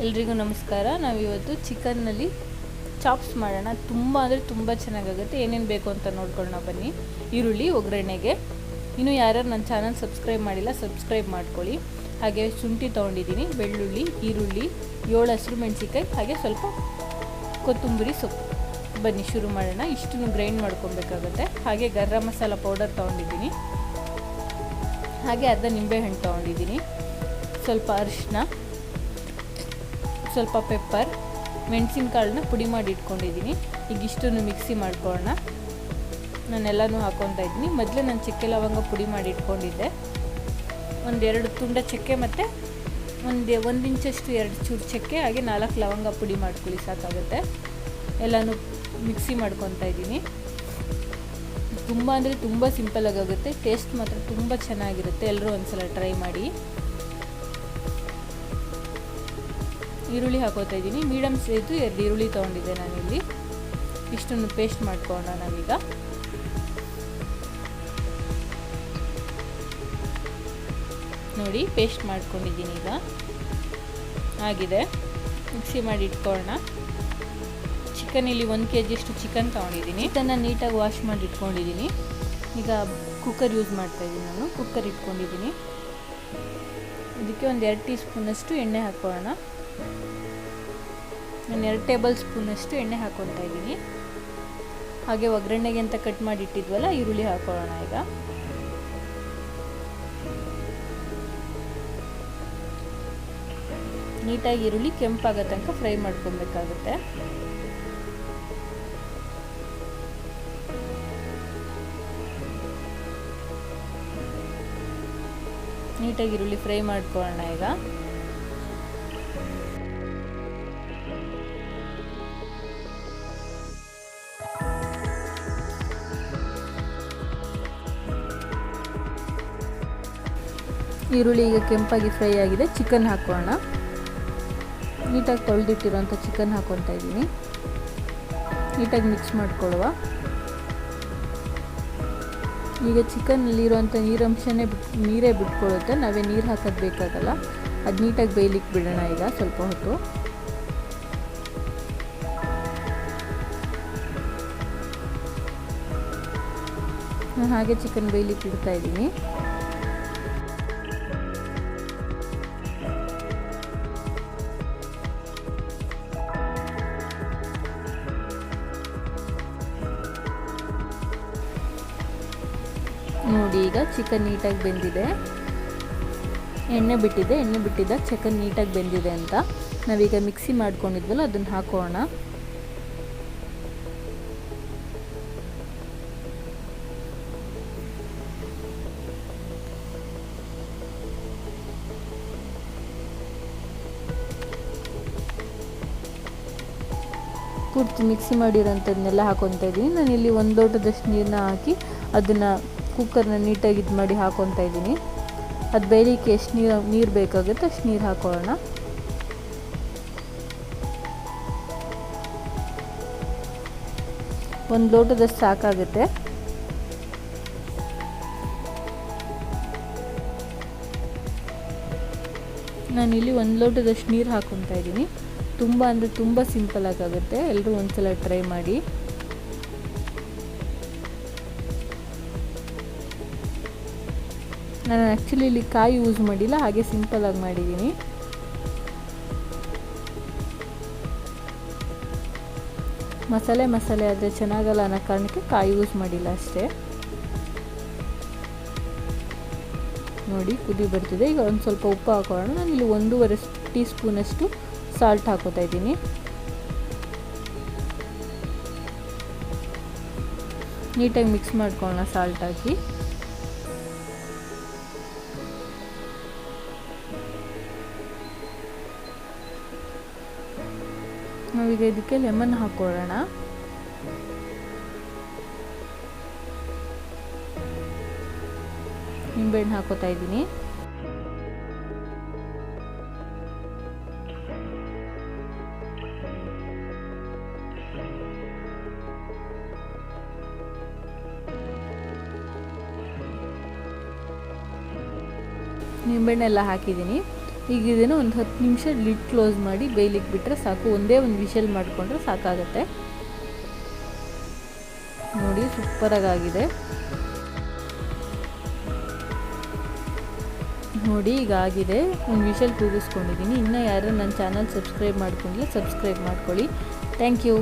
ಎಲ್ರಿಗೂ ನಮಸ್ಕಾರ. ನಾವಿವತ್ತು ಚಿಕನ್ನಲ್ಲಿ ಚಾಪ್ಸ್ ಮಾಡೋಣ. ತುಂಬ ಅಂದರೆ ತುಂಬ ಚೆನ್ನಾಗಾಗುತ್ತೆ. ಏನೇನು ಬೇಕು ಅಂತ ನೋಡ್ಕೊಳ್ಳೋಣ ಬನ್ನಿ. ಈರುಳ್ಳಿ ಒಗ್ಗರಣೆಗೆ. ಇನ್ನೂ ಯಾರ್ಯಾರು ನನ್ನ ಚಾನಲ್ ಸಬ್ಸ್ಕ್ರೈಬ್ ಮಾಡಿಲ್ಲ ಸಬ್ಸ್ಕ್ರೈಬ್ ಮಾಡ್ಕೊಳ್ಳಿ. ಹಾಗೆ ಶುಂಠಿ ತೊಗೊಂಡಿದ್ದೀನಿ, ಬೆಳ್ಳುಳ್ಳಿ, ಈರುಳ್ಳಿ, 7 ಹಸಿರು ಮೆಣಸಿಕಾಯಿ, ಹಾಗೆ ಸ್ವಲ್ಪ ಕೊತ್ತಂಬರಿ ಸೊಪ್ಪು. ಬನ್ನಿ ಶುರು ಮಾಡೋಣ. ಇಷ್ಟನ್ನು ಗ್ರೈಂಡ್ ಮಾಡ್ಕೊಬೇಕಾಗುತ್ತೆ. ಹಾಗೆ ಗರಂ ಮಸಾಲ ಪೌಡರ್ ತೊಗೊಂಡಿದ್ದೀನಿ, ಹಾಗೆ ಅರ್ಧ ನಿಂಬೆಹಣ್ಣು ತೊಗೊಂಡಿದ್ದೀನಿ, ಸ್ವಲ್ಪ ಅರಿಶಿನ, ಸ್ವಲ್ಪ ಪೆಪ್ಪರ್, ಮೆಣಸಿನಕಾಳನ್ನ ಪುಡಿ ಮಾಡಿ ಇಟ್ಕೊಂಡಿದ್ದೀನಿ. ಈಗ ಇಷ್ಟನ್ನು ಮಿಕ್ಸಿ ಮಾಡ್ಕೊಳ್ಳೋಣ. ನಾನೆಲ್ಲನೂ ಹಾಕ್ಕೊತಾ ಇದ್ದೀನಿ. ಮೊದಲೇ ನಾನು ಚಕ್ಕೆ ಲವಂಗ ಪುಡಿ ಮಾಡಿ ಇಟ್ಕೊಂಡಿದ್ದೆ. 1-2 ತುಂಡ ಚಕ್ಕೆ ಮತ್ತು ಒಂದು ಇಂಚಷ್ಟು 2 ಚೂರು ಚಕ್ಕೆ, ಹಾಗೆ 4 ಲವಂಗ ಪುಡಿ ಮಾಡ್ಕೊಳ್ಳಿ, ಸಾಕಾಗುತ್ತೆ. ಎಲ್ಲನೂ ಮಿಕ್ಸಿ ಮಾಡ್ಕೊತಾ ಇದ್ದೀನಿ. ತುಂಬ ಅಂದರೆ ತುಂಬ ಸಿಂಪಲ್ಲಾಗಿ ಆಗುತ್ತೆ. ಟೇಸ್ಟ್ ಮಾತ್ರ ತುಂಬ ಚೆನ್ನಾಗಿರುತ್ತೆ. ಎಲ್ಲರೂ ಒಂದ್ಸಲ ಟ್ರೈ ಮಾಡಿ. ಈರುಳ್ಳಿ ಹಾಕೋತಾ ಇದ್ದೀನಿ. ಮೀಡಿಯಮ್ ಸೈಜು 2 ಈರುಳ್ಳಿ ತೊಗೊಂಡಿದ್ದೆ ನಾನಿಲ್ಲಿ. ಇಷ್ಟನ್ನು ಪೇಸ್ಟ್ ಮಾಡ್ಕೊಳ್ಳೋಣ ನಾವೀಗ. ನೋಡಿ ಪೇಸ್ಟ್ ಮಾಡ್ಕೊಂಡಿದ್ದೀನಿ. ಈಗ ಆಗಿದೆ. ಮಿಕ್ಸಿ ಮಾಡಿ ಇಟ್ಕೊಳ್ಳೋಣ. ಚಿಕನ್ ಇಲ್ಲಿ 1 kg ಅಷ್ಟು ಚಿಕನ್ ತೊಗೊಂಡಿದ್ದೀನಿ. ಚಿಕನ್ನ ನೀಟಾಗಿ ವಾಶ್ ಮಾಡಿ ಇಟ್ಕೊಂಡಿದ್ದೀನಿ. ಈಗ ಕುಕ್ಕರ್ ಯೂಸ್ ಮಾಡ್ತಾಯಿದ್ದೀನಿ. ನಾನು ಕುಕ್ಕರ್ ಇಟ್ಕೊಂಡಿದ್ದೀನಿ. ಇದಕ್ಕೆ 2 ಟೀ ಸ್ಪೂನಷ್ಟು ಎಣ್ಣೆ ಹಾಕ್ಕೊಳ್ಳೋಣ. ನಾನು 2 ಟೇಬಲ್ ಸ್ಪೂನಷ್ಟು ಎಣ್ಣೆ ಹಾಕ್ಕೊತಾ ಇದ್ದೀನಿ. ಹಾಗೆ ಒಗ್ಗರಣೆಗೆ ಅಂತ ಕಟ್ ಮಾಡಿ ಇಟ್ಟಿದ್ವಲ್ಲ ಈರುಳ್ಳಿ ಹಾಕ್ಕೊಳ್ಳೋಣ. ಈಗ ನೀಟಾಗಿ ಈರುಳ್ಳಿ ಕೆಂಪಾಗೋ ತನಕ ಫ್ರೈ ಮಾಡ್ಕೊಬೇಕಾಗುತ್ತೆ. ನೀಟಾಗಿ ಈರುಳ್ಳಿ ಫ್ರೈ ಮಾಡ್ಕೊಳ್ಳೋಣ. ಈಗ ಈರುಳ್ಳಿ ಈಗ ಕೆಂಪಾಗಿ ಫ್ರೈ ಆಗಿದೆ. ಚಿಕನ್ ಹಾಕೋಣ. ನೀಟಾಗಿ ತೊಳೆದಿಟ್ಟಿರೋಂಥ ಚಿಕನ್ ಹಾಕ್ಕೊತಾ ಇದ್ದೀನಿ. ನೀಟಾಗಿ ಮಿಕ್ಸ್ ಮಾಡ್ಕೊಳ್ಳುವ. ಈಗ ಚಿಕನ್ನಲ್ಲಿರೋಂಥ ನೀರೇ ಬಿಟ್ಕೊಳ್ಳುತ್ತೆ. ನಾವೇ ನೀರು ಹಾಕೋದು ಬೇಕಾಗಲ್ಲ. ಅದು ನೀಟಾಗಿ ಬೇಯಲಿಕ್ಕೆ ಬಿಡೋಣ. ಈಗ ಸ್ವಲ್ಪ ಹೊತ್ತು ನಾನು ಹಾಗೆ ಚಿಕನ್ ಬೇಯಲಿಕ್ಕೆ ಇಡ್ತಾ ಇದ್ದೀನಿ. ನೋಡಿ ಈಗ ಚಿಕನ್ ನೀಟಾಗಿ ಬೆಂದಿದೆ. ಎಣ್ಣೆ ಬಿಟ್ಟಿದ್ದಾಗ ಚಿಕನ್ ನೀಟಾಗಿ ಬೆಂದಿದೆ ಅಂತ ನಾವೀಗ ಮಿಕ್ಸಿ ಮಾಡ್ಕೊಂಡಿದ್ವಲ್ಲ ಅದನ್ನು ಹಾಕೋಣ. ಪೂರ್ತಿ ಮಿಕ್ಸಿ ಮಾಡಿರೋಂಥದ್ದನ್ನೆಲ್ಲ ಹಾಕೊತಾ ಇದ್ದೀನಿ. ನಾನಿಲ್ಲಿ 1 ಲೋಟದಷ್ಟು ನೀರನ್ನ ಹಾಕಿ ಅದನ್ನು ಕುಕ್ಕರ್ನ ನೀಟಾಗಿ ಇದು ಮಾಡಿ ಹಾಕ್ಕೊತಾ ಇದ್ದೀನಿ. ಅದು ಬೇಯಲಿಕ್ಕೆ ಎಷ್ಟು ನೀರು ಬೇಕಾಗುತ್ತೆ ಅಷ್ಟು ನೀರು ಹಾಕೊಳ್ಳೋಣ. ಒಂದು ಲೋಟದಷ್ಟು ಸಾಕಾಗುತ್ತೆ. ನಾನಿಲ್ಲಿ 1 ಲೋಟದಷ್ಟು ನೀರು ಹಾಕ್ಕೊತಾ ಇದ್ದೀನಿ. ತುಂಬ ಅಂದರೆ ತುಂಬ ಸಿಂಪಲ್ಲಾಗಿ ಆಗುತ್ತೆ. ಎಲ್ಲರೂ ಒಂದ್ಸಲ ಟ್ರೈ ಮಾಡಿ. ನಾನು ಆ್ಯಕ್ಚುಲಿ ಇಲ್ಲಿ ಕಾಯಿ ಯೂಸ್ ಮಾಡಿಲ್ಲ, ಹಾಗೆ ಸಿಂಪಲ್ಲಾಗಿ ಮಾಡಿದ್ದೀನಿ. ಮಸಾಲೆ ಆದರೆ ಚೆನ್ನಾಗಲ್ಲ ಅನ್ನೋ ಕಾರಣಕ್ಕೆ ಕಾಯಿ ಯೂಸ್ ಮಾಡಿಲ್ಲ ಅಷ್ಟೇ. ನೋಡಿ ಕುದಿ ಬರ್ತಿದೆ. ಈಗ ಒಂದು ಸ್ವಲ್ಪ ಉಪ್ಪು ಹಾಕೋಣ. ನಾನಿಲ್ಲಿ 1.5 ಟೀ ಸ್ಪೂನಷ್ಟು ಸಾಲ್ಟ್ ಹಾಕೋತಾ ಇದ್ದೀನಿ. ನೀಟಾಗಿ ಮಿಕ್ಸ್ ಮಾಡ್ಕೊಳ್ಳೋಣ ಸಾಲ್ಟ್ ಹಾಕಿ. ನಾವೀಗ ಇದಕ್ಕೆ ಲೆಮನ್ ಹಾಕೊಳ್ಳೋಣ. ನಿಂಬೆಹಣ್ಣು ಹಾಕೋತಾ ಇದ್ದೀನಿ. ನಿಂಬೆಹಣ್ಣೆಲ್ಲ ಹಾಕಿದ್ದೀನಿ. ಈಗ ಇದನ್ನು ಒಂದು 10 ನಿಮಿಷ ಲಿಡ್ ಕ್ಲೋಸ್ ಮಾಡಿ ಬೇಯಲಿಕ್ಕೆ ಬಿಟ್ಟರೆ ಸಾಕು. ಒಂದೇ ಒಂದು ವಿಷಲ್ ಮಾಡಿಕೊಂಡ್ರೆ ಸಾಕಾಗುತ್ತೆ. ನೋಡಿ ಸೂಪರಾಗಿದೆ. ನೋಡಿ ಈಗ ಆಗಿದೆ. ಒಂದು ವಿಷಲ್ ಕೂಗಿಸ್ಕೊಂಡಿದ್ದೀನಿ. ಇನ್ನೂ ಯಾರು ನನ್ನ ಚಾನಲ್ ಸಬ್ಸ್ಕ್ರೈಬ್ ಮಾಡ್ಕೊಂಡಿಲ್ಲ ಸಬ್ಸ್ಕ್ರೈಬ್ ಮಾಡ್ಕೊಳ್ಳಿ. Thank you.